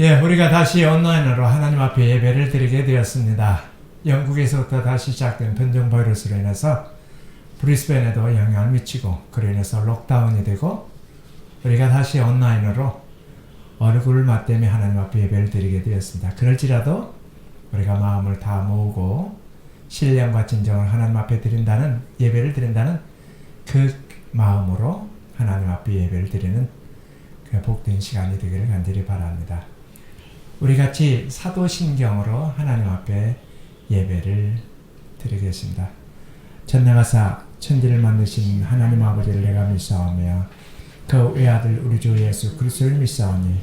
우리가 다시 온라인으로 하나님 앞에 예배를 드리게 되었습니다. 영국에서부터 다시 시작된 변종 바이러스로 인해서 브리스벤에도 영향을 미치고 그로 인해서 록다운이 되고 우리가 다시 온라인으로 얼굴을 맞대며 하나님 앞에 예배를 드리게 되었습니다. 그럴지라도 우리가 마음을 다 모으고 신령과 진정을 하나님 앞에 드린다는 예배를 드린다는 그 마음으로 하나님 앞에 예배를 드리는 그 복된 시간이 되기를 간절히 바랍니다. 우리 같이 사도신경으로 하나님 앞에 예배를 드리겠습니다. 전능하사 천지를 만드신 하나님 아버지를 내가 믿사오며 그 외아들 우리 주 예수 그리스도를 믿사오니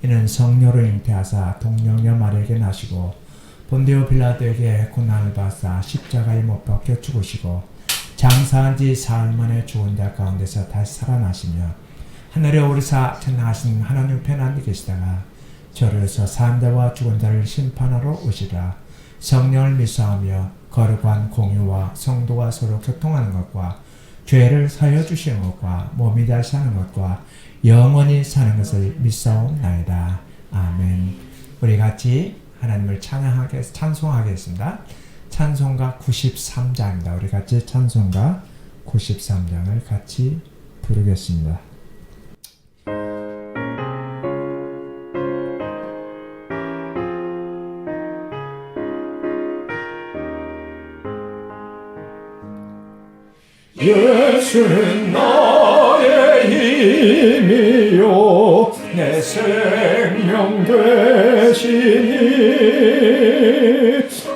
이는 성령으로 잉태하사 동정녀 마리아에게 나시고 본디오 빌라도에게 고난을 받사 십자가에 못 박혀 죽으시고 장사한 지 사흘 만에 죽은 자 가운데서 다시 살아나시며 하늘에 오르사 전능하신 하나님 편안히 계시다가 저리로서 산 자와 죽은 자를 심판하러 오시라. 성령을 믿사오며 거룩한 공유와 성도가 서로 교통하는 것과 죄를 사여 주시는 것과 몸이 다시 사는 것과 영원히 사는 것을 믿사옵나이다. 아멘. 우리 같이 하나님을 찬송하겠습니다. 찬송가 93장입니다. 우리 같이 찬송가 93장을 같이 부르겠습니다. 예수는 나의 힘이요 내 생명 되시니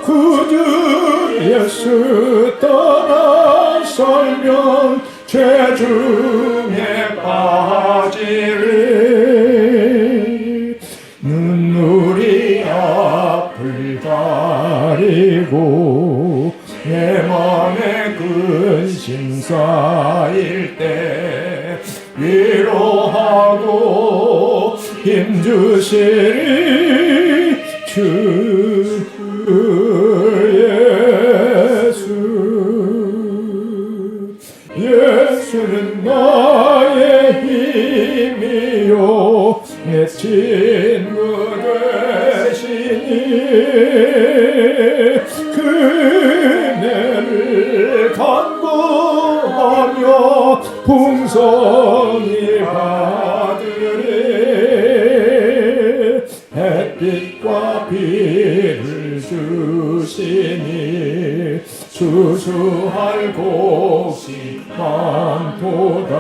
구주 예수 떠나 살면 죄 중에 빠지리 눈물이 앞을 가리고 내 맘에 근심 쌓일 때 위로하고 힘주시리 주 예수. 예수는 나의 힘이요 내 친구 되시니 그네를 간구하며 풍성히 받으리 햇빛과 비를 주시니 수수할 곳이 많도다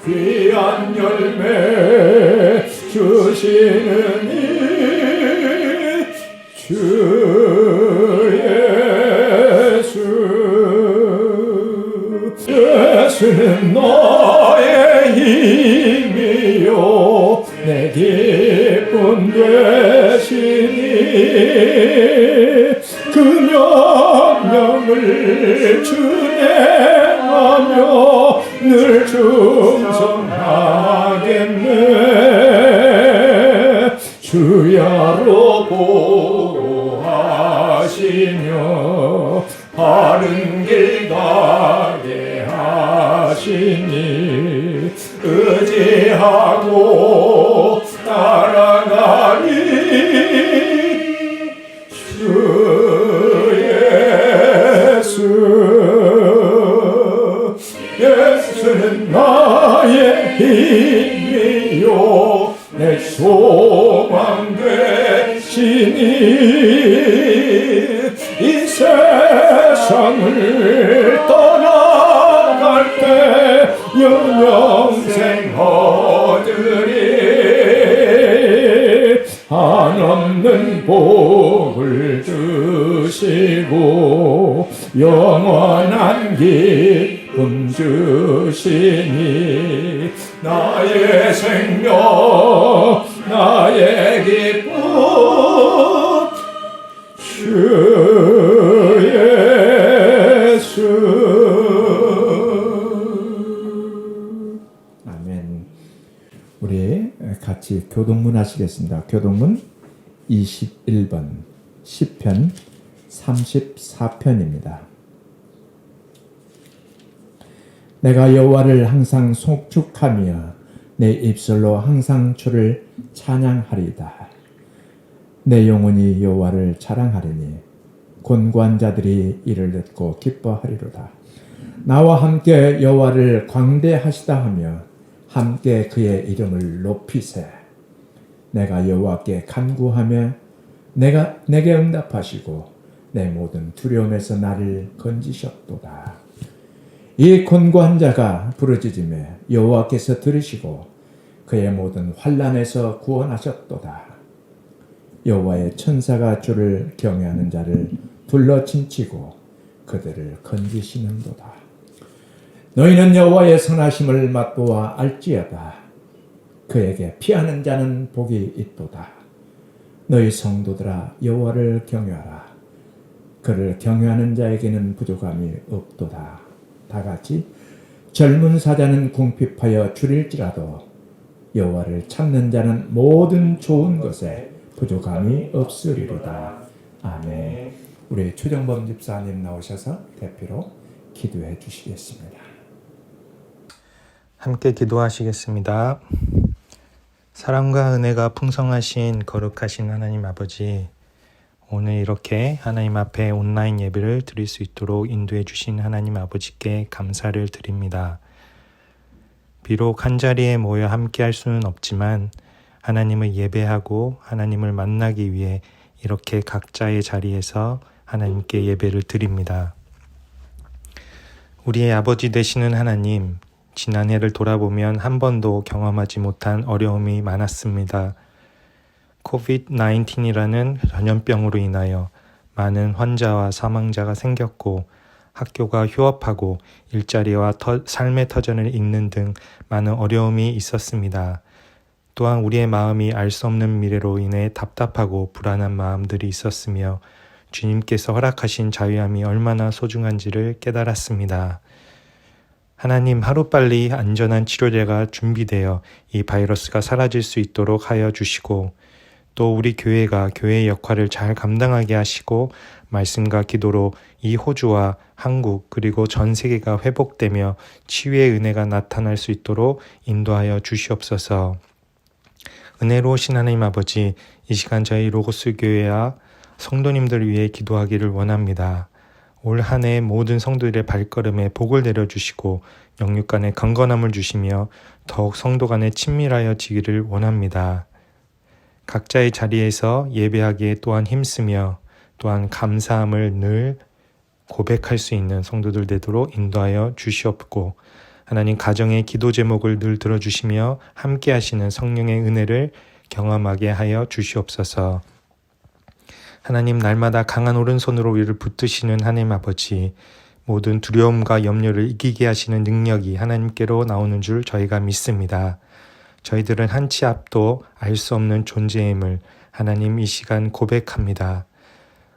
귀한 열매 주시는 주 예수. 예수는 나의 힘이요 내 기쁨 되시니 그 명령을 준행하며 늘 충성하겠네 주야로 보호하시며 바른 길 가게 하시니 의지하고 따라가리 주 예수. 예수는 나의 힘이요 내 소망 되시니 이 세상을 떠나갈 때 영생 얻으리 한없는 복을 주시고 영원한 기쁨 주시니 나의 생명 나의 기쁨 주 예수. 아멘. 우리 같이 교동문 하시겠습니다. 교동문 21번 시편 34편입니다. 내가 여호와를 항상 송축하며 내 입술로 항상 주를 찬양하리이다. 내 영혼이 여호와를 자랑하리니 곤고한 자들이 이를 듣고 기뻐하리로다. 나와 함께 여호와를 광대하시다 하며 함께 그의 이름을 높이세. 내가 여호와께 간구하며 내게 응답하시고 내 모든 두려움에서 나를 건지셨도다. 이 곤고한 자가 부르짖음에 여호와께서 들으시고 그의 모든 환난에서 구원하셨도다. 여호와의 천사가 주를 경외하는 자를 둘러 친치고 그들을 건지시는도다. 너희는 여호와의 선하심을 맛보아 알지어다. 그에게 피하는 자는 복이 있도다. 너희 성도들아 여호와를 경외하라. 그를 경외하는 자에게는 부족함이 없도다. 다 같이 젊은 사자는 궁핍하여 줄일지라도 여호와를 찾는 자는 모든 좋은 것에 부족함이 없으리로다. 아멘. 우리 최정범 집사님 나오셔서 대표로 기도해 주시겠습니다. 함께 기도하시겠습니다. 사랑과 은혜가 풍성하신 거룩하신 하나님 아버지, 오늘 이렇게 하나님 앞에 온라인 예배를 드릴 수 있도록 인도해 주신 하나님 아버지께 감사를 드립니다. 비록 한자리에 모여 함께 할 수는 없지만 하나님을 예배하고 하나님을 만나기 위해 이렇게 각자의 자리에서 하나님께 예배를 드립니다. 우리의 아버지 되시는 하나님, 지난해를 돌아보면 한 번도 경험하지 못한 어려움이 많았습니다. COVID-19이라는 전염병으로 인하여 많은 환자와 사망자가 생겼고 학교가 휴업하고 일자리와 삶의 터전을 잇는 등 많은 어려움이 있었습니다. 또한 우리의 마음이 알 수 없는 미래로 인해 답답하고 불안한 마음들이 있었으며 주님께서 허락하신 자유함이 얼마나 소중한지를 깨달았습니다. 하나님, 하루빨리 안전한 치료제가 준비되어 이 바이러스가 사라질 수 있도록 하여 주시고 또 우리 교회가 교회의 역할을 잘 감당하게 하시고 말씀과 기도로 이 호주와 한국 그리고 전 세계가 회복되며 치유의 은혜가 나타날 수 있도록 인도하여 주시옵소서. 은혜로우신 하나님 아버지, 이 시간 저희 로고스 교회와 성도님들을 위해 기도하기를 원합니다. 올 한 해 모든 성도들의 발걸음에 복을 내려주시고 영육 간의 강건함을 주시며 더욱 성도 간에 친밀하여 지기를 원합니다. 각자의 자리에서 예배하기에 또한 힘쓰며 또한 감사함을 늘 고백할 수 있는 성도들 되도록 인도하여 주시옵고 하나님 가정의 기도 제목을 늘 들어주시며 함께 하시는 성령의 은혜를 경험하게 하여 주시옵소서. 하나님, 날마다 강한 오른손으로 우리를 붙드시는 하나님 아버지, 모든 두려움과 염려를 이기게 하시는 능력이 하나님께로 나오는 줄 저희가 믿습니다. 저희들은 한 치 앞도 알 수 없는 존재임을 하나님 이 시간 고백합니다.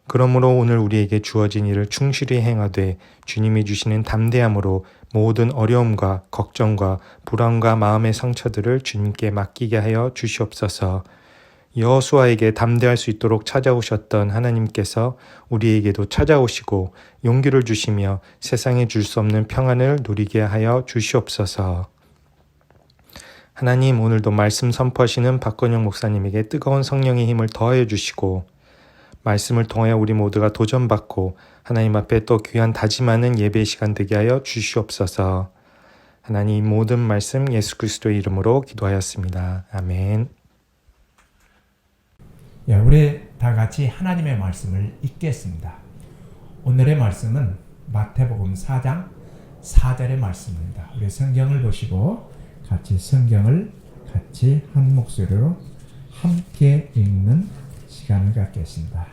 그러므로 오늘 우리에게 주어진 일을 충실히 행하되 주님이 주시는 담대함으로 모든 어려움과 걱정과 불안과 마음의 상처들을 주님께 맡기게 하여 주시옵소서. 여호수아에게 담대할 수 있도록 찾아오셨던 하나님께서 우리에게도 찾아오시고 용기를 주시며 세상에 줄 수 없는 평안을 누리게 하여 주시옵소서. 하나님, 오늘도 말씀 선포하시는 박건영 목사님에게 뜨거운 성령의 힘을 더하여 주시고 말씀을 통하여 우리 모두가 도전받고 하나님 앞에 또 귀한 다짐하는 예배 시간 되게 하여 주시옵소서. 하나님, 모든 말씀 예수 그리스도의 이름으로 기도하였습니다. 아멘. 우리 다 같이 하나님의 말씀을 읽겠습니다. 오늘의 말씀은 마태복음 4장 4절의 말씀입니다. 우리 성경을 보시고 성경을 같이 한 목소리로 함께 읽는 시간을 갖겠습니다.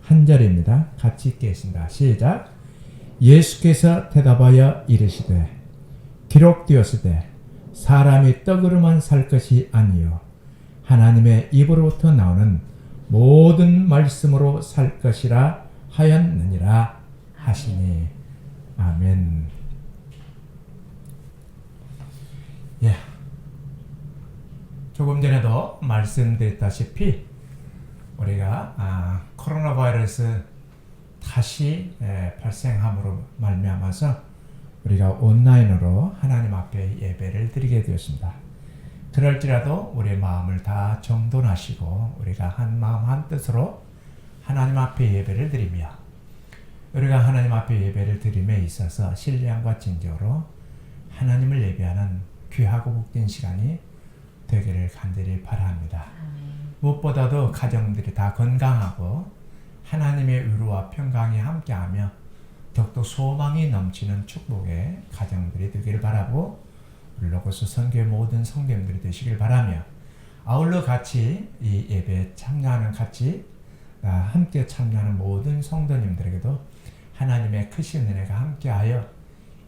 한 절입니다. 같이 읽겠습니다. 시작. 예수께서 대답하여 이르시되 기록되었으되 사람이 떡으로만 살 것이 아니요 하나님의 입으로부터 나오는 모든 말씀으로 살 것이라 하였느니라 하시니. 아멘. 조금 전에도 말씀드렸다시피 우리가 코로나 바이러스 다시 발생함으로 말미암아서 우리가 온라인으로 하나님 앞에 예배를 드리게 되었습니다. 그럴지라도 우리의 마음을 다 정돈하시고 우리가 한 마음 한 뜻으로 하나님 앞에 예배를 드리며 우리가 하나님 앞에 예배를 드림에 있어서 신령과 진정으로 하나님을 예배하는 귀하고 복된 시간이 되기를 간절히 바랍니다. 무엇보다도 가정들이 다 건강하고 하나님의 위로와 평강이 함께하며 더욱더 소망이 넘치는 축복의 가정들이 되기를 바라고 로고스 선교의 모든 성도님들이 되시길 바라며 아울러 같이 이 예배에 참여하는 함께 참여하는 모든 성도님들에게도 하나님의 크신 은혜가 함께하여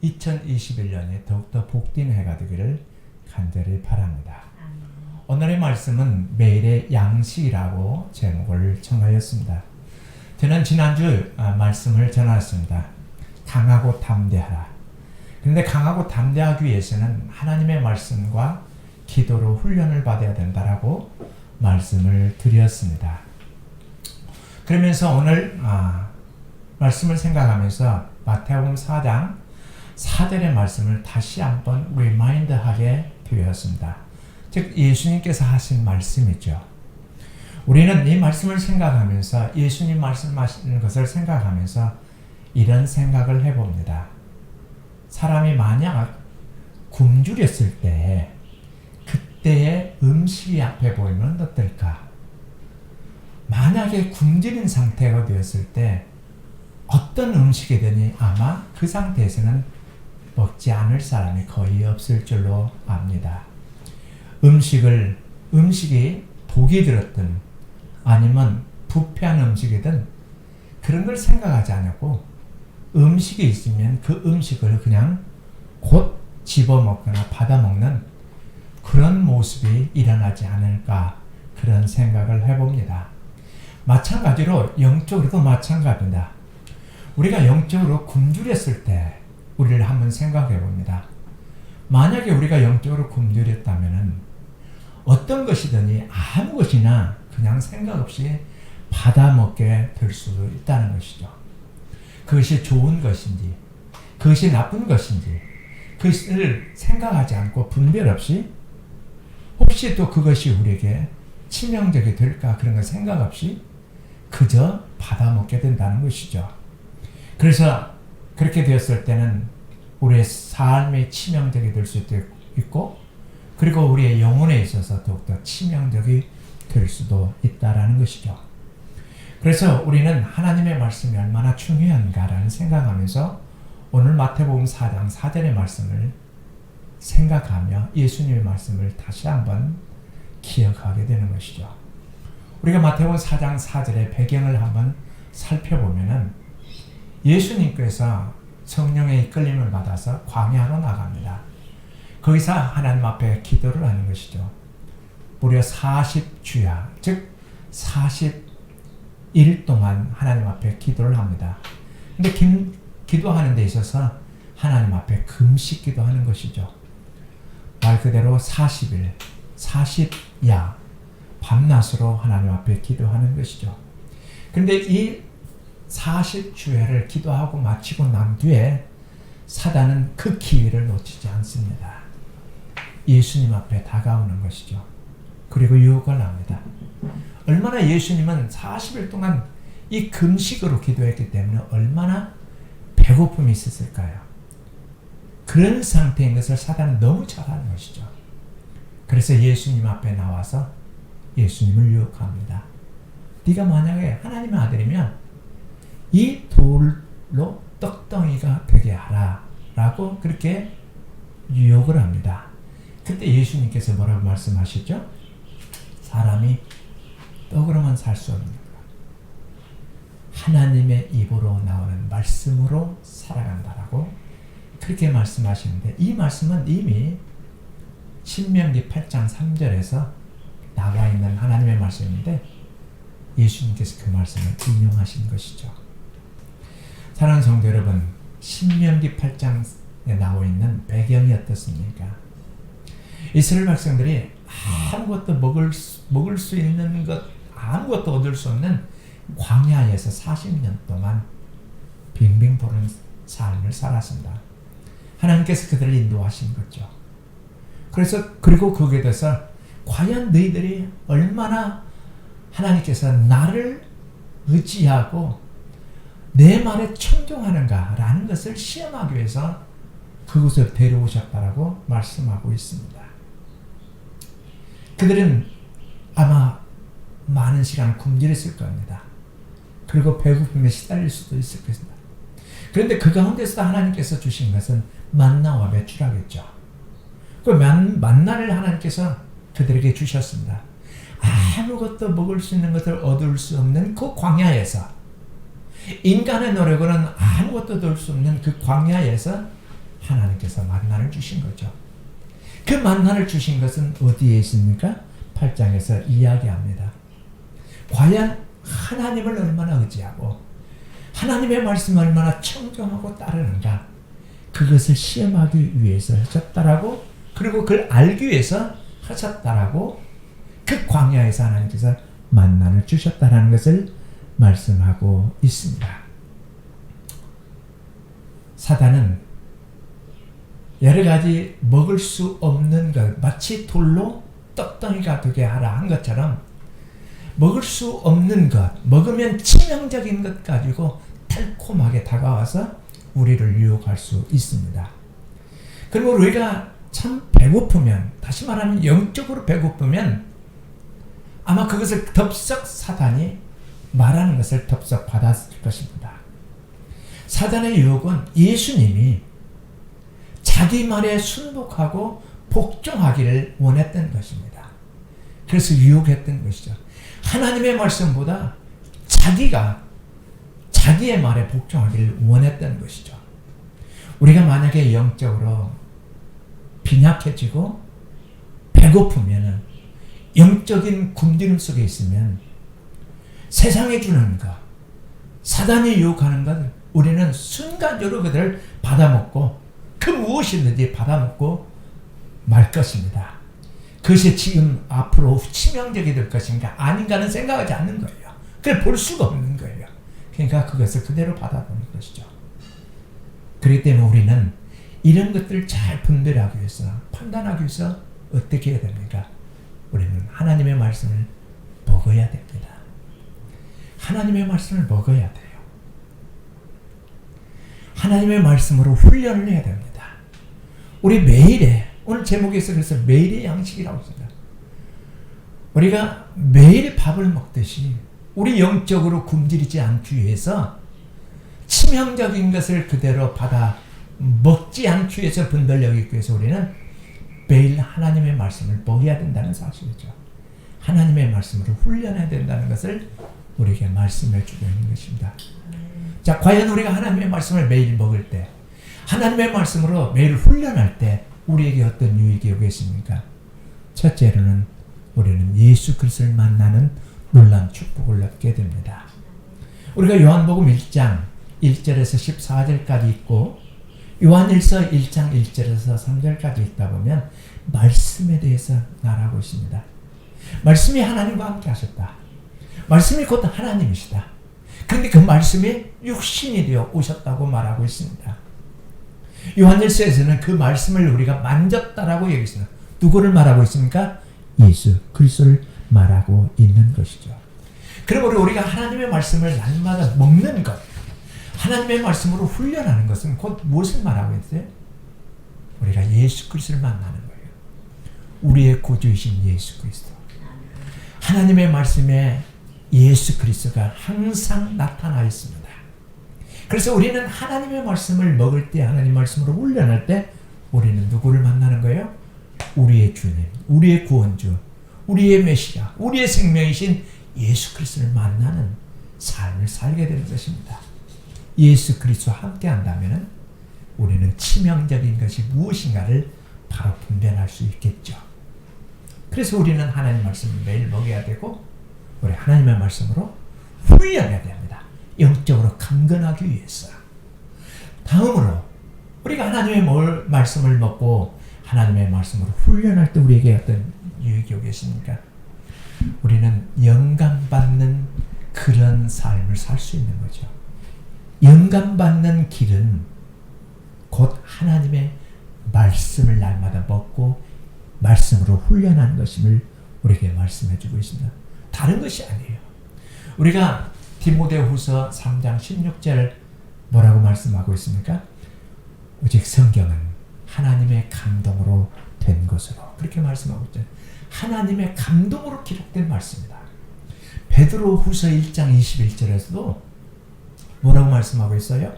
2021년에 더욱더 복된 해가 되기를 간절히 바랍니다. 오늘의 말씀은 매일의 양식이라고 제목을 정하였습니다. 저는 지난주 말씀을 전하였습니다. 강하고 담대하라. 그런데 강하고 담대하기 위해서는 하나님의 말씀과 기도로 훈련을 받아야 된다라고 말씀을 드렸습니다. 그러면서 오늘 말씀을 생각하면서 마태복음 4장 4절의 말씀을 다시 한번 리마인드하게 되었습니다. 즉 예수님께서 하신 말씀이죠. 우리는 이 말씀을 생각하면서 예수님 말씀하시는 것을 생각하면서 이런 생각을 해봅니다. 사람이 만약 굶주렸을 때 그때의 음식이 앞에 보이면 어떨까? 만약에 굶주린 상태가 되었을 때 어떤 음식이든지 아마 그 상태에서는 먹지 않을 사람이 거의 없을 줄로 압니다. 음식이 독이 들었든 아니면 부패한 음식이든 그런 걸 생각하지 않고 음식이 있으면 그 음식을 그냥 곧 집어먹거나 받아먹는 그런 모습이 일어나지 않을까 그런 생각을 해봅니다. 마찬가지로 영적으로도 마찬가지입니다. 우리가 영적으로 굶주렸을 때 우리를 한번 생각해 봅니다. 만약에 우리가 영적으로 굶주렸다면 어떤 것이든지 아무 것이나 그냥 생각 없이 받아먹게 될 수도 있다는 것이죠. 그것이 좋은 것인지 그것이 나쁜 것인지 그것을 생각하지 않고 분별 없이 혹시 또 그것이 우리에게 치명적이 될까 그런 걸 생각 없이 그저 받아먹게 된다는 것이죠. 그래서 그렇게 되었을 때는 우리의 삶이 치명적이 될 수도 있고 그리고 우리의 영혼에 있어서 더욱더 치명적이 될 수도 있다는 것이죠. 그래서 우리는 하나님의 말씀이 얼마나 중요한가라는 생각하면서 오늘 마태복음 4장 4절의 말씀을 생각하며 예수님의 말씀을 다시 한번 기억하게 되는 것이죠. 우리가 마태복음 4장 4절의 배경을 한번 살펴보면은 예수님께서 성령의 이끌림을 받아서 광야로 나갑니다. 거기서 하나님 앞에 기도를 하는 것이죠. 무려 40주야, 즉 40일 동안 하나님 앞에 기도를 합니다. 근데 기도하는 데 있어서 하나님 앞에 금식 기도하는 것이죠. 말 그대로 40일, 40야, 밤낮으로 하나님 앞에 기도하는 것이죠. 그런데 이 40주야를 기도하고 마치고 난 뒤에 사단은 그 기회를 놓치지 않습니다. 예수님 앞에 다가오는 것이죠. 그리고 유혹을 합니다. 얼마나 예수님은 40일 동안 이 금식으로 기도했기 때문에 얼마나 배고픔이 있었을까요? 그런 상태인 것을 사단은 너무 잘 아는 것이죠. 그래서 예수님 앞에 나와서 예수님을 유혹합니다. 네가 만약에 하나님의 아들이면 이 돌로 떡덩이가 되게 하라 라고 그렇게 유혹을 합니다. 그때 예수님께서 뭐라고 말씀하시죠? 사람이 떡으로만 살 수 없는 것, 하나님의 입으로 나오는 말씀으로 살아간다라고 그렇게 말씀하시는데 이 말씀은 이미 신명기 8장 3절에서 나와 있는 하나님의 말씀인데 예수님께서 그 말씀을 인용하신 것이죠. 사랑하는 성도 여러분, 신명기 8장에 나와 있는 배경이 어떻습니까? 이스라엘 백성들이 아무것도 먹을 수 있는 것, 아무것도 얻을 수 없는 광야에서 40년 동안 빙빙 도는 삶을 살았습니다. 하나님께서 그들을 인도하신 거죠. 그리고 거기에 대해서 과연 너희들이 얼마나 하나님께서 나를 의지하고 내 말에 청종하는가라는 것을 시험하기 위해서 그곳을 데려오셨다라고 말씀하고 있습니다. 그들은 아마 많은 시간 굶주렸을 겁니다. 그리고 배고픔에 시달릴 수도 있을 것입니다. 그런데 그 가운데서 하나님께서 주신 것은 만나와 메추라겠죠. 그 만나를 하나님께서 그들에게 주셨습니다. 아무것도 먹을 수 있는 것을 얻을 수 없는 그 광야에서, 인간의 노력으로는 아무것도 얻을 수 없는 그 광야에서 하나님께서 만나를 주신 거죠. 그 만나를 주신 것은 어디에 있습니까? 8장에서 이야기합니다. 과연 하나님을 얼마나 의지하고 하나님의 말씀을 얼마나 청정하고 따르는가, 그것을 시험하기 위해서 하셨다라고, 그리고 그걸 알기 위해서 하셨다라고, 그 광야에서 하나님께서 만나를 주셨다라는 것을 말씀하고 있습니다. 사단은 여러 가지 먹을 수 없는 것, 마치 돌로 떡덩이가 되게 하라 한 것처럼 먹을 수 없는 것, 먹으면 치명적인 것 가지고 달콤하게 다가와서 우리를 유혹할 수 있습니다. 그리고 우리가 참 배고프면, 다시 말하면 영적으로 배고프면 아마 그것을 덥석 사단이 말하는 것을 덥석 받았을 것입니다. 사단의 유혹은 예수님이 자기 말에 순복하고 복종하기를 원했던 것입니다. 그래서 유혹했던 것이죠. 하나님의 말씀보다 자기의 말에 복종하기를 원했던 것이죠. 우리가 만약에 영적으로 빈약해지고 배고프면, 영적인 굶주림 속에 있으면 세상에 주는 것, 사단이 유혹하는 것, 우리는 순간적으로 그들을 받아먹고 그 무엇이든지 받아먹고 말 것입니다. 그것이 지금 앞으로 치명적이 될 것인가 아닌가는 생각하지 않는 거예요. 그걸 볼 수가 없는 거예요. 그러니까 그것을 그대로 받아보는 것이죠. 그렇기 때문에 우리는 이런 것들을 잘 분별하기 위해서, 판단하기 위해서 어떻게 해야 됩니까? 우리는 하나님의 말씀을 먹어야 됩니다. 하나님의 말씀을 먹어야 돼요. 하나님의 말씀으로 훈련을 해야 됩니다. 우리 매일에, 오늘 제목에서 그래서 매일의 양식이라고 했습니다. 우리가 매일 밥을 먹듯이 우리 영적으로 굶주리지 않기 위해서, 치명적인 것을 그대로 받아 먹지 않기 위해서, 분별력 있기 위해서 우리는 매일 하나님의 말씀을 먹어야 된다는 사실이죠. 하나님의 말씀으로 훈련해야 된다는 것을 우리에게 말씀해 주고 있는 것입니다. 자, 과연 우리가 하나님의 말씀을 매일 먹을 때, 하나님의 말씀으로 매일 훈련할 때 우리에게 어떤 유익이 오겠습니까? 첫째로는 우리는 예수 그리스도를 만나는 놀라운 축복을 얻게 됩니다. 우리가 요한복음 1장 1절에서 14절까지 있고 요한일서 1장 1절에서 3절까지 있다 보면 말씀에 대해서 말하고 있습니다. 말씀이 하나님과 함께 하셨다. 말씀이 곧 하나님이시다. 그런데 그 말씀이 육신이 되어 오셨다고 말하고 있습니다. 요한일서에서는 그 말씀을 우리가 만졌다라고 얘기했습니다. 누구를 말하고 있습니까? 예수 그리스도를 말하고 있는 것이죠. 그러므로 우리가 하나님의 말씀을 날마다 먹는 것, 하나님의 말씀으로 훈련하는 것은 곧 무엇을 말하고 있어요? 우리가 예수 그리스도를 만나는 거예요. 우리의 구주이신 예수 그리스도. 하나님의 말씀에 예수 그리스도가 항상 나타나 있습니다. 그래서 우리는 하나님의 말씀을 먹을 때, 하나님 말씀으로 훈련할 때 우리는 누구를 만나는 거예요? 우리의 주님, 우리의 구원주, 우리의 메시아, 우리의 생명이신 예수 그리스도를 만나는 삶을 살게 되는 것입니다. 예수 그리스도와 함께 한다면 우리는 치명적인 것이 무엇인가를 바로 분별할 수 있겠죠. 그래서 우리는 하나님 말씀을 매일 먹어야 되고, 우리 하나님의 말씀으로 훈련해야 됩니다. 영적으로 강건하기 위해서. 다음으로 우리가 하나님의 말씀을 먹고 하나님의 말씀으로 훈련할 때 우리에게 어떤 유익이 오겠습니까? 우리는 영감받는 그런 삶을 살 수 있는 거죠. 영감받는 길은 곧 하나님의 말씀을 날마다 먹고 말씀으로 훈련하는 것임을 우리에게 말씀해 주고 있습니다. 다른 것이 아니에요. 우리가 디모데후서 3장 16절 뭐라고 말씀하고 있습니까? 오직 성경은 하나님의 감동으로 된 것으로 그렇게 말씀하고 있죠. 하나님의 감동으로 기록된 말씀입니다. 베드로후서 1장 21절에서도 뭐라고 말씀하고 있어요?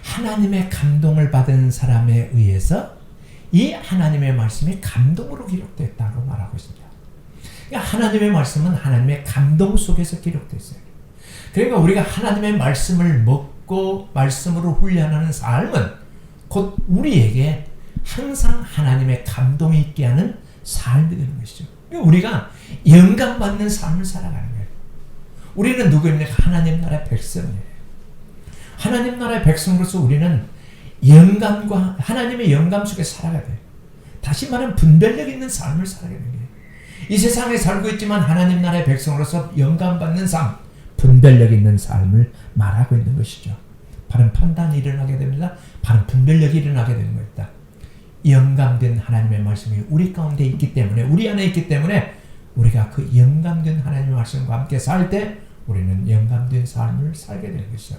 하나님의 감동을 받은 사람에 의해서 이 하나님의 말씀이 감동으로 기록됐다고 말하고 있습니다. 그러니까 하나님의 말씀은 하나님의 감동 속에서 기록됐어요. 그러니까 우리가 하나님의 말씀을 먹고 말씀으로 훈련하는 삶은 곧 우리에게 항상 하나님의 감동이 있게 하는 삶이 되는 것이죠. 그러니까 우리가 영감받는 삶을 살아가는 거예요. 우리는 누구입니까? 하나님 나라의 백성이에요. 하나님 나라의 백성으로서 우리는 영감과 하나님의 영감 속에 살아가야 돼요. 다시 말하면 분별력 있는 삶을 살아가야 되는 거예요. 이 세상에 살고 있지만 하나님 나라의 백성으로서 영감받는 삶, 분별력 있는 삶을 말하고 있는 것이죠. 바른 판단이 일어나게 됩니다. 바른 분별력이 일어나게 되는 것이다. 영감된 하나님의 말씀이 우리 가운데 있기 때문에, 우리 안에 있기 때문에 우리가 그 영감된 하나님의 말씀과 함께 살 때 우리는 영감된 삶을 살게 되는 것이죠.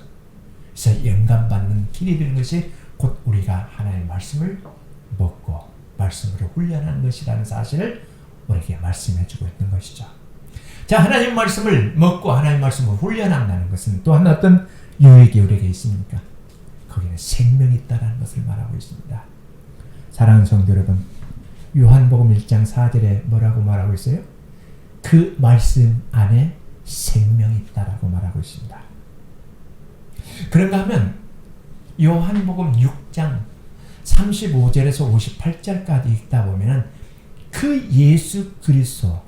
그래서 영감받는 길이 되는 것이 곧 우리가 하나님의 말씀을 먹고 말씀으로 훈련하는 것이라는 사실을 우리에게 말씀해 주고 있는 것이죠. 자, 하나님 말씀을 먹고 하나님 말씀을 훈련한다는 것은 또한 어떤 유익이 우리에게 있습니까? 거기는 생명이 있다는 것을 말하고 있습니다. 사랑하는 성도 여러분, 요한복음 1장 4절에 뭐라고 말하고 있어요? 그 말씀 안에 생명이 있다라고 말하고 있습니다. 그런가 하면 요한복음 6장 35절에서 58절까지 읽다 보면은 그 예수 그리스도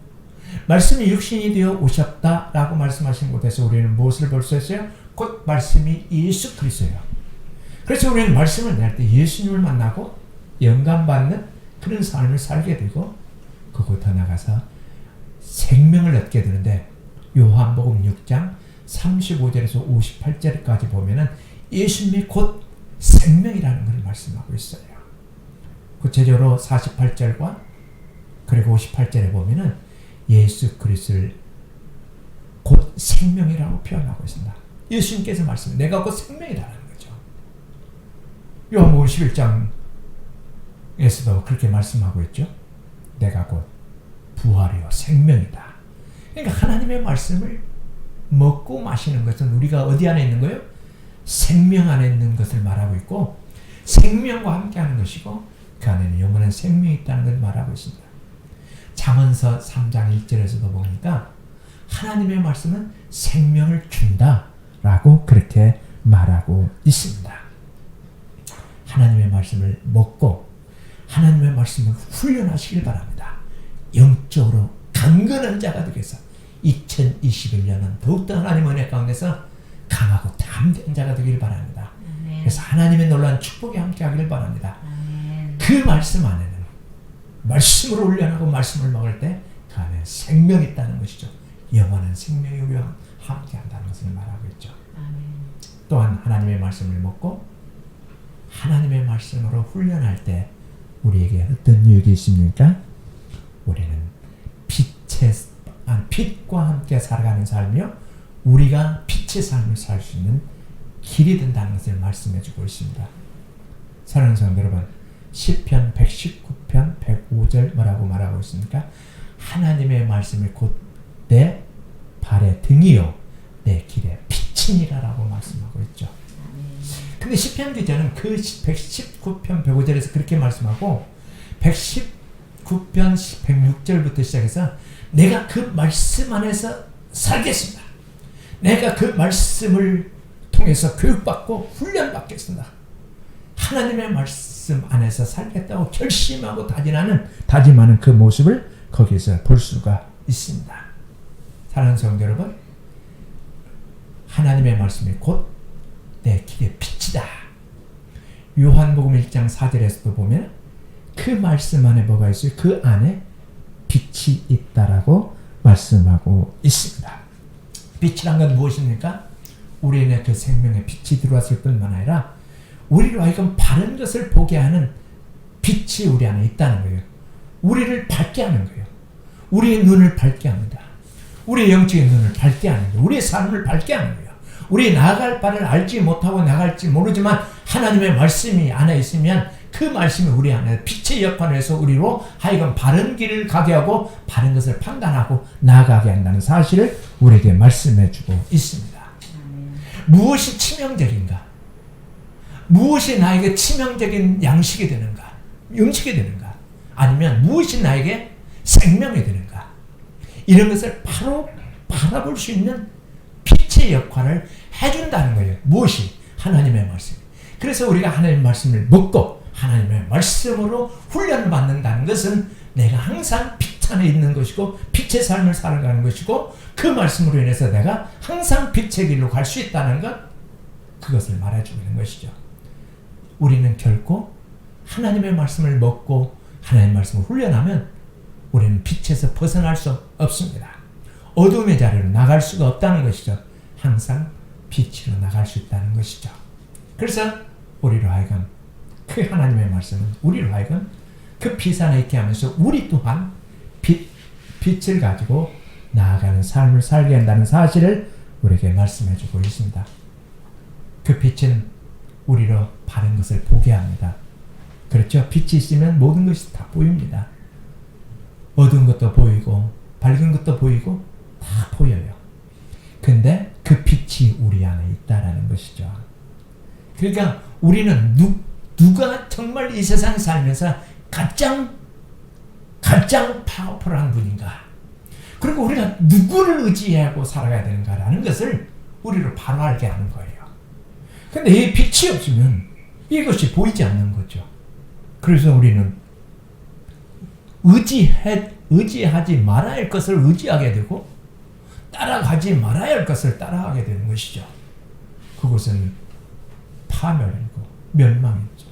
말씀이 육신이 되어 오셨다라고 말씀하신 곳에서 우리는 무엇을 볼 수 있어요? 곧 말씀이 예수 그리스도예요. 그래서 우리는 말씀을 낼 때 예수님을 만나고 영감받는 그런 삶을 살게 되고 그거 더 나가서 생명을 얻게 되는데 요한복음 6장 35절에서 58절까지 보면은 예수님이 곧 생명이라는 것을 말씀하고 있어요. 구체적으로 48절과 그리고 58절에 보면은 예수 그리스도를 곧 생명이라고 표현하고 있습니다. 예수님께서 말씀해 내가 곧 생명이라는 거죠. 요한복음 11장에서도 그렇게 말씀하고 있죠. 내가 곧 부활이요 생명이다. 그러니까 하나님의 말씀을 먹고 마시는 것은 우리가 어디 안에 있는 거예요? 생명 안에 있는 것을 말하고 있고 생명과 함께하는 것이고 그 안에는 영원한 생명이 있다는 것을 말하고 있습니다. 잠언서 3장 1절에서도 보니까 하나님의 말씀은 생명을 준다라고 그렇게 말하고 있습니다. 하나님의 말씀을 먹고 하나님의 말씀을 훈련하시길 바랍니다. 영적으로 강건한 자가 되기 위해서 2021년은 더욱더 하나님 은혜 가운데서 강하고 담대한 자가 되길 바랍니다. 아멘. 그래서 하나님의 놀라운 축복이 함께 하기를 바랍니다. 아멘. 그 말씀 안에는 말씀으로 훈련하고 말씀을 먹을 때 그 안에 생명이 있다는 것이죠. 영원한 생명이 우리와 함께 한다는 것을 말하고 있죠. 아멘. 또한 하나님의 말씀을 먹고 하나님의 말씀으로 훈련할 때 우리에게 어떤 유익이 있습니까? 우리는 빛과 함께 살아가는 삶이요 우리가 빛의 삶을 살 수 있는 길이 된다는 것을 말씀해 주고 있습니다. 사랑하는 성도 여러분, 시편 119편 105절 뭐라고 말하고 있습니까? 하나님의 말씀이 곧 내 발의 등이요 내 길의 빛이니라라고 말씀하고 있죠. 근데 시편 기자는 그 119편 105절에서 그렇게 말씀하고 119편 106절부터 시작해서 내가 그 말씀 안에서 살겠습니다. 내가 그 말씀을 통해서 교육받고 훈련받겠습니다. 하나님의 말씀 안에서 살겠다고 결심하고 다짐하는 그 모습을 거기서 볼 수가 있습니다. 사랑하는 성도 여러분, 하나님의 말씀이 곧 내 길의 빛이다. 요한복음 1장 4절에서도 보면 그 말씀 안에 뭐가 있어요? 그 안에 빛이 있다라고 말씀하고 있습니다. 빛이란 건 무엇입니까? 우리의 그 생명의 빛이 들어왔을 뿐만 아니라 우리로 하여금 바른 것을 보게 하는 빛이 우리 안에 있다는 거예요. 우리를 밝게 하는 거예요. 우리의 눈을 밝게 합니다. 우리의 영적인 눈을 밝게 하는 거예요. 우리의 삶을 밝게 하는 거예요. 우리 나아갈 바를 알지 못하고 나갈지 모르지만 하나님의 말씀이 안에 있으면 그 말씀이 우리 안에 빛의 역할을 해서 우리로 하여금 바른 길을 가게 하고 바른 것을 판단하고 나아가게 한다는 사실을 우리에게 말씀해 주고 있습니다. 무엇이 치명적인가? 무엇이 나에게 치명적인 양식이 되는가? 음식이 되는가? 아니면 무엇이 나에게 생명이 되는가? 이런 것을 바로 바라볼 수 있는 빛의 역할을 해준다는 거예요. 무엇이? 하나님의 말씀. 그래서 우리가 하나님의 말씀을 먹고 하나님의 말씀으로 훈련을 받는다는 것은 내가 항상 빛 안에 있는 것이고 빛의 삶을 살아가는 것이고 그 말씀으로 인해서 내가 항상 빛의 길로 갈 수 있다는 것, 그것을 말해주고 있는 것이죠. 우리는 결코 하나님의 말씀을 먹고 하나님의 말씀을 훈련하면 우리는 빛에서 벗어날 수 없습니다. 어둠의 자리로 나갈 수가 없다는 것이죠. 항상 빛으로 나갈 수 있다는 것이죠. 그래서 우리로 하여금 그 하나님의 말씀은 우리로 하여금 그 빛 안에 있게 하면서 우리 또한 빛을 가지고 나아가는 삶을 살게 한다는 사실을 우리에게 말씀해 주고 있습니다. 그 빛은 우리로 바른 것을 보게 합니다. 그렇죠? 빛이 있으면 모든 것이 다 보입니다. 어두운 것도 보이고 밝은 것도 보이고 다 보여요. 근데 그 빛이 우리 안에 있다라는 것이죠. 그러니까 우리는 누가 정말 이 세상 살면서 가장 파워풀한 분인가? 그리고 우리가 누구를 의지하고 살아가야 되는가라는 것을 우리로 바로 알게 하는 거예요. 근데 이 빛이 없으면 이것이 보이지 않는 거죠. 그래서 우리는 의지하지 말아야 할 것을 의지하게 되고 따라가지 말아야 할 것을 따라가게 되는 것이죠. 그것은 파멸이고 멸망이죠.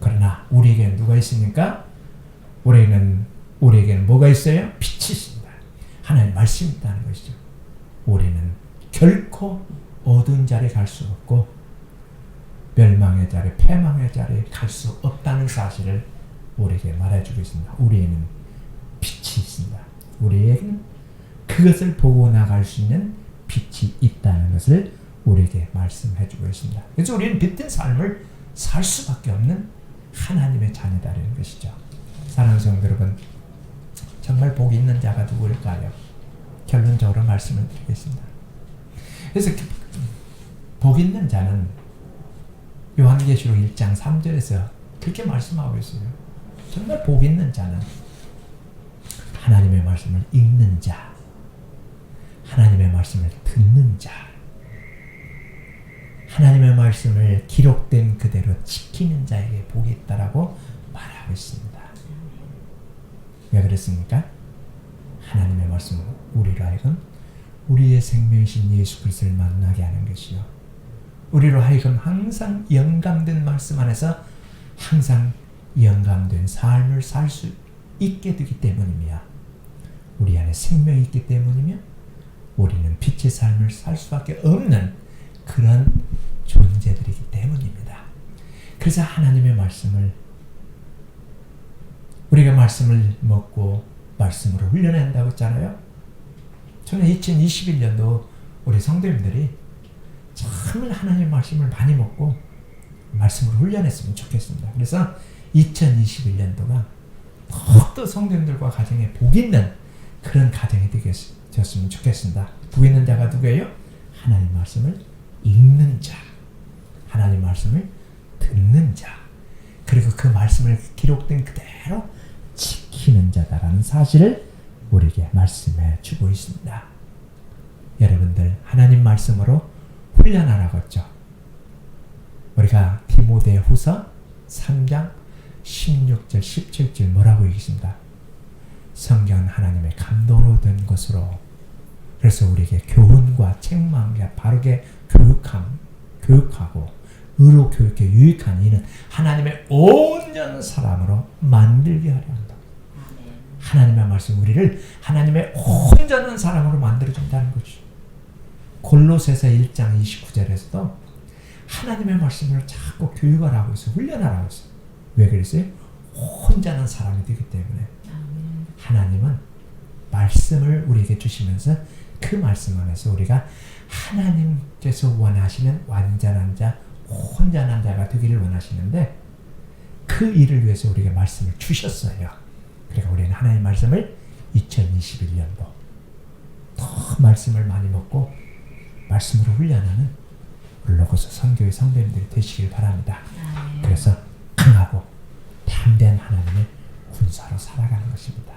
그러나 우리에게는 누가 있습니까? 우리에게는 뭐가 있어요? 빛이 있습니다. 하나님의 말씀이 있다는 것이죠. 우리는 결코 어두운 자리에 갈 수 없고 멸망의 자리, 패망의 자리에 갈 수 없다는 사실을 우리에게 말해주고 있습니다. 우리에는 빛이 있습니다. 우리에게는 그것을 보고 나갈 수 있는 빛이 있다는 것을 우리에게 말씀해주고 있습니다. 그래서 우리는 빛된 삶을 살 수밖에 없는 하나님의 자녀다라는 것이죠. 사랑하는 성도 여러분, 정말 복 있는 자가 누구일까요? 결론적으로 말씀을 드리겠습니다. 그래서 복 있는 자는 요한계시록 1장 3절에서 그렇게 말씀하고 있어요. 정말 복 있는 자는 하나님의 말씀을 읽는 자, 하나님의 말씀을 듣는 자, 하나님의 말씀을 기록된 그대로 지키는 자에게 복이 있다라고 말하고 있습니다. 왜 그랬습니까? 하나님의 말씀은 우리로 하여금 우리의 생명이신 예수 그리스도를 만나게 하는 것이요, 우리로 하여금 항상 영감된 말씀 안에서 항상 영감된 삶을 살 수 있게 되기 때문이며, 우리 안에 생명이 있기 때문이며, 우리는 빛의 삶을 살 수밖에 없는 그런 존재들이기 때문입니다. 그래서 하나님의 말씀을, 우리가 말씀을 먹고 말씀으로 훈련해야 한다고 했잖아요. 저는 2021년도 우리 성도님들이 정말 하나님의 말씀을 많이 먹고 말씀으로 훈련했으면 좋겠습니다. 그래서 2021년도가 더욱더 성도님들과 가정에 복 있는 그런 가정이 되셨으면 좋겠습니다. 복 있는 자가 누구예요? 하나님 말씀을 읽는 자, 하나님 말씀을 듣는 자, 그리고 그 말씀을 기록된 그대로 지키는 자다라는 사실을 우리에게 말씀해 주고 있습니다. 여러분들 하나님 말씀으로 훈련하라고 했죠. 우리가 디모데후서 3장 16절 17절 뭐라고 얘기했습니다. 성경은 하나님의 감동으로 된 것으로, 그래서 우리에게 교훈과 책망과 바르게 교육하고 의로 교육에 유익한 이는 하나님의 온전한 사람으로 만들게 하려 한다. 하나님의 말씀 우리를 하나님의 온전한 사람으로 만들어준다는 거죠. 골로새서 1장 29절에서도 하나님의 말씀을 자꾸 교육하라고 해서 훈련하라고 했어요. 왜 그랬어요? 온전한 사람이 되기 때문에. 하나님은 말씀을 우리에게 주시면서 그 말씀 안에서 우리가 하나님께서 원하시는 완전한 자, 온전한 자가 되기를 원하시는데 그 일을 위해서 우리에게 말씀을 주셨어요. 그러니까 우리는 하나님의 말씀을 2021년도 더 말씀을 많이 먹고 말씀으로 훈련하는 로고스 선교의 성도님들이 되시길 바랍니다. 그래서 강하고 담대한 하나님의 군사로 살아가는 것입니다.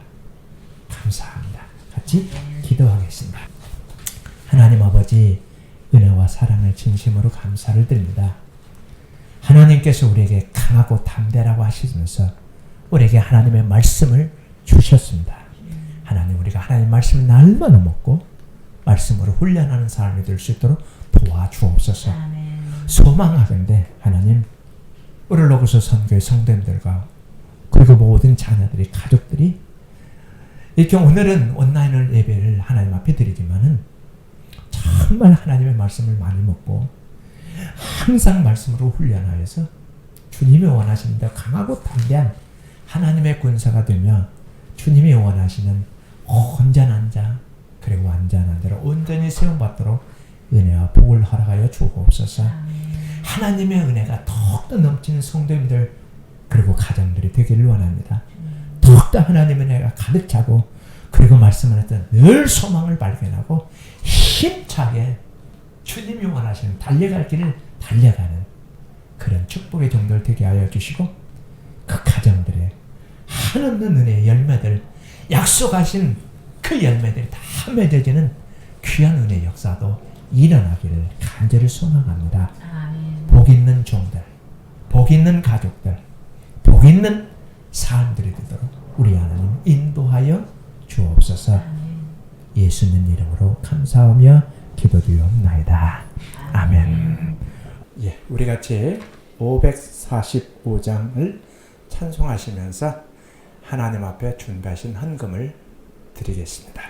감사합니다. 같이 기도하겠습니다. 하나님 아버지, 은혜와 사랑을 진심으로 감사를 드립니다. 하나님께서 우리에게 강하고 담대라고 하시면서 우리에게 하나님의 말씀을 주셨습니다. 하나님, 우리가 하나님의 말씀을 날마다 먹고 말씀으로 훈련하는 사람이 될 수 있도록 도와주옵소서. 소망하건대 하나님, 우리 로고스 선교의 성도님들과 그리고 모든 자녀들이, 가족들이 이렇게 오늘은 온라인 예배를 하나님 앞에 드리지만은 정말 하나님의 말씀을 많이 먹고 항상 말씀으로 훈련하여서 주님이 원하시는 대로 강하고 담대한 하나님의 군사가 되며 주님이 원하시는 온전한 자, 그리고 완전한 자로 온전히 세움받도록 은혜와 복을 허락하여 주옵소서. 하나님의 은혜가 더욱더 넘치는 성도님들 그리고 가정들이 되기를 원합니다. 더욱더 하나님의 은혜가 가득 차고 그리고 말씀을 했던 늘 소망을 발견하고 힘차게 주님이 원하시는 달려갈 길을 달려가는 그런 축복의 종들 되게 하여 주시고 그 가정들의 한없는 은혜의 열매들, 약속하신 그 열매들이 다 맺어지는 귀한 은혜의 역사도 일어나기를 간절히 소망합니다. 복 있는 종들, 복 있는 가족들, 복 있는 사람들이 되도록 우리 하나님 인도하여 주옵소서. 예수님 이름으로 감사하며 기도드리옵나이다. 아멘. 예, 우리 같이 545장을 찬송하시면서 하나님 앞에 준비하신 헌금을 드리겠습니다.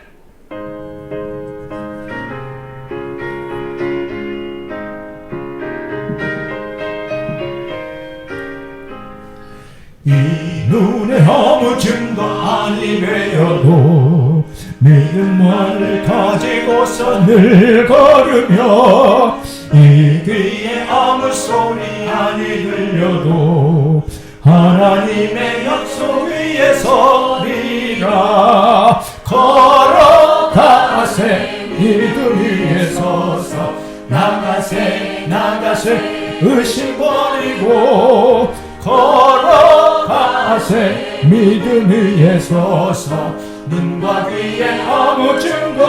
이 눈에 아무 증거 아니 되어도 믿음만을 가지고서 늘 걸으며 이 귀에 아무 소리 아니 들려도 하나님의 약속 위에 서리라. 걸어가세 믿음 위에 서서 나가세 나가세 의심 버리고 걸어가세 믿음 위에 서서 눈과 귀에 아무 증거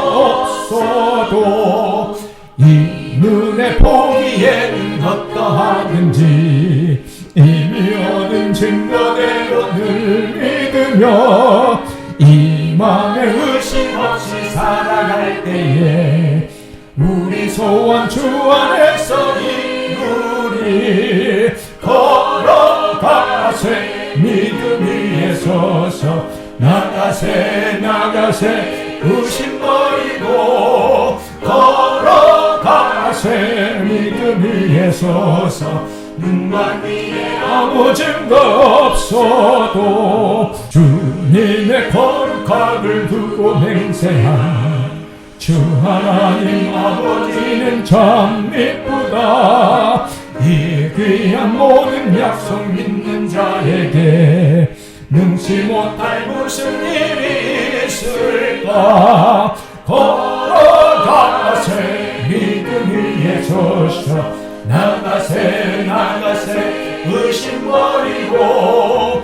없어도 이 눈에 보기에는 어떠하든지 이미 얻은 증거대로 늘 믿으며 이 맘에 의심 없이 살아갈 때에 우리 소원 주 안에서 이루리. 걸어가세 믿음 위에 서서 나가세 나가세 의심 버리고 걸어가세 믿음 위에 서서 눈과 귀에 아무 증거 없어도 주님의 거룩함을 두고 맹세한 주 하나님 아버지는 참 미쁘다. 이 귀한 모든 약속 믿는 자에게 능치 못할 무슨 일이 있을까. 걸어가세 믿음 위에 서서 나가세 나가세 의심 버리고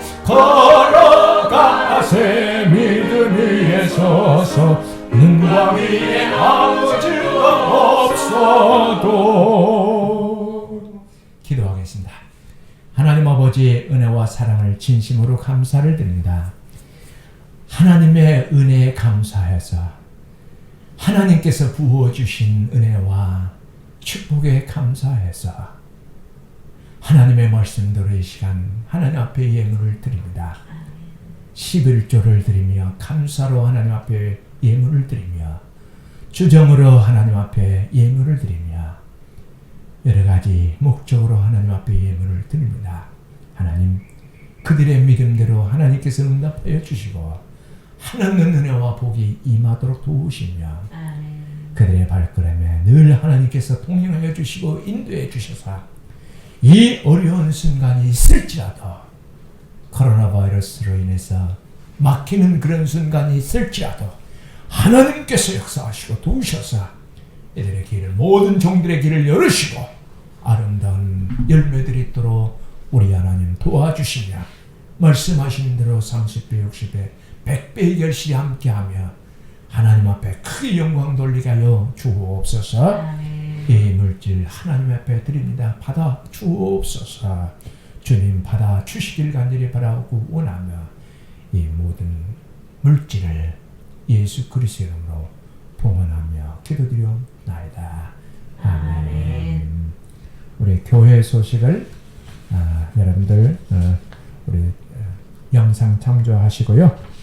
걸어가세 믿음 위에 서서 눈과 귀에 아무 증거 없어도. 기도하겠습니다. 하나님 아버지의 은혜와 사랑을 진심으로 감사를 드립니다. 하나님의 은혜에 감사해서 하나님께서 부어주신 은혜와 축복에 감사해서 하나님의 말씀대로 이 시간 하나님 앞에 예물을 드립니다. 11조를 드리며 감사로 하나님 앞에 예물을 드리며 주정으로 하나님 앞에 예물을 드리며 여러 가지 목적으로 하나님 앞에 예물을 드립니다. 하나님, 그들의 믿음대로 하나님께서 응답하여 주시고 한없는 은혜와 복이 임하도록 도우시며 아멘. 그들의 발걸음에 늘 하나님께서 동행하여 주시고 인도해 주셔서 이 어려운 순간이 있을지라도 코로나 바이러스로 인해서 막히는 그런 순간이 있을지라도 하나님께서 역사하시고 도우셔서 이들의 길을 모든 종들의 길을 열으시고 아름다운 열매들이 있도록 우리 하나님 도와주시며 말씀하신 대로 30배 60배 100배의 결실이 함께하며 하나님 앞에 크게 영광 돌리게 하여 주옵소서. 아멘. 이 물질 하나님 앞에 드립니다. 받아 주옵소서. 주님 받아 주시길 간절히 바라고 원하며 이 모든 물질을 예수 그리스도의 이름으로 봉헌하며 기도드리옵나이다. 아멘. 우리 교회 소식을 여러분들 우리 영상 참조하시고요.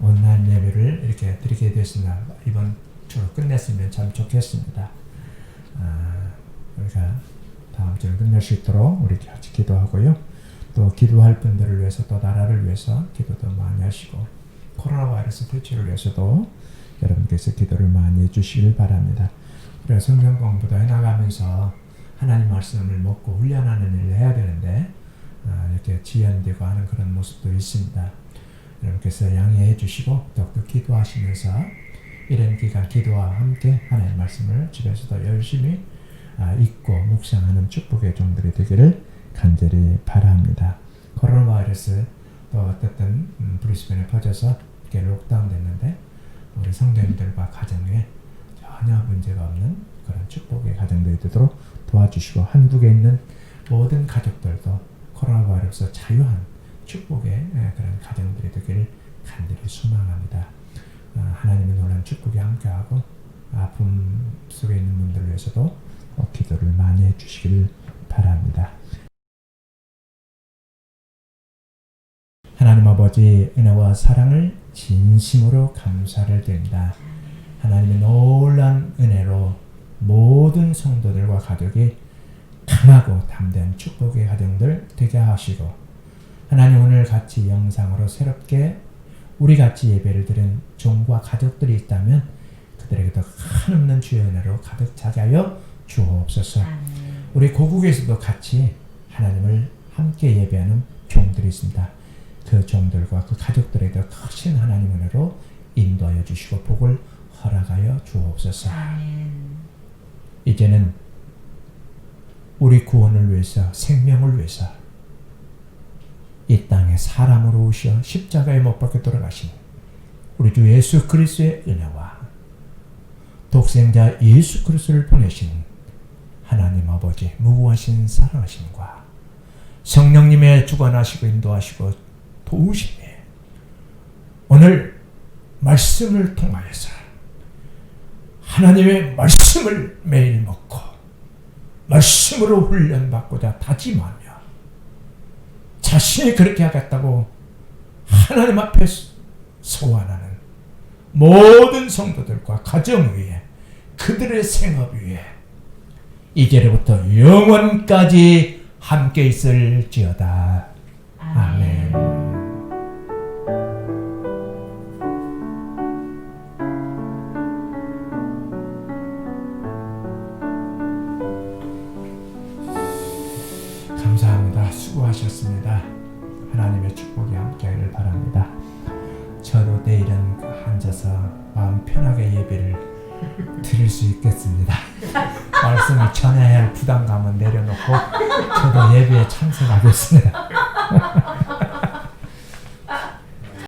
온라인 예배를 이렇게 드리게 됐습니다. 이번 주로 끝냈으면 참 좋겠습니다. 우리가 다음 주를 끝낼 수 있도록 우리 같이 기도하고요. 또 기도할 분들을 위해서 또 나라를 위해서 기도도 많이 하시고 코로나 바이러스 대처를 위해서도 여러분께서 기도를 많이 해주시길 바랍니다. 우리가 성경 공부도 해나가면서 하나님 말씀을 먹고 훈련하는 일을 해야 되는데 이렇게 지연되고 하는 그런 모습도 있습니다. 여러분께서 양해해 주시고 더욱더 기도하시면서 이런 기간 기도와 함께 하나님의 말씀을 집에서도 열심히 읽고 묵상하는 축복의 종들이 되기를 간절히 바랍니다. 코로나 바이러스 또 어쨌든 브리스벤에 퍼져서 이렇게 록다운 됐는데 우리 성도님들과 가정에 전혀 문제가 없는 그런 축복의 가정들이 되도록 도와주시고 한국에 있는 모든 가족들도 코로나 바이러스 자유한 축복의 그런 가정들이 되기를 간절히 소망합니다. 하나님의 놀라운 축복이 함께하고 아픔 속에 있는 분들을 위해서도 기도를 많이 해주시기를 바랍니다. 하나님 아버지 은혜와 사랑을 진심으로 감사를 드립니다. 하나님의 놀라운 은혜로 모든 성도들과 가족이 강하고 담대한 축복의 가정들 되게 하시고 하나님 오늘 같이 영상으로 새롭게 우리 같이 예배를 드린 종과 가족들이 있다면 그들에게도 한없는 주의 은혜로 가득 차게 하여 주옵소서. 우리 고국에서도 같이 하나님을 함께 예배하는 종들이 있습니다. 그 종들과 그 가족들에게도 크신 하나님 은혜로 인도하여 주시고 복을 허락하여 주옵소서. 이제는 우리 구원을 위해서 생명을 위해서 이 땅에 사람으로 오셔 십자가에 못 박혀 돌아가신 우리 주 예수 그리스도의 은혜와 독생자 예수 그리스도를 보내신 하나님 아버지 무궁하신 사랑하심과 성령님의 주관하시고 인도하시고 도우심이 오늘 말씀을 통하여서 하나님의 말씀을 매일 먹고 말씀으로 훈련받고자 다짐하며 자신이 그렇게 하겠다고 하나님 앞에 소원하는 모든 성도들과 가정 위에 그들의 생업 위에 이제로부터 영원까지 함께 있을지어다. 아멘. 감사합니다. 수고하셨습니다. 하나님의 축복이 함께하기를 바랍니다. 저도 내일은 앉아서 마음 편하게 예배를 드릴 수 있겠습니다. 말씀을 전해야 할 부담감은 내려놓고 저도 예배에 참석하겠습니다.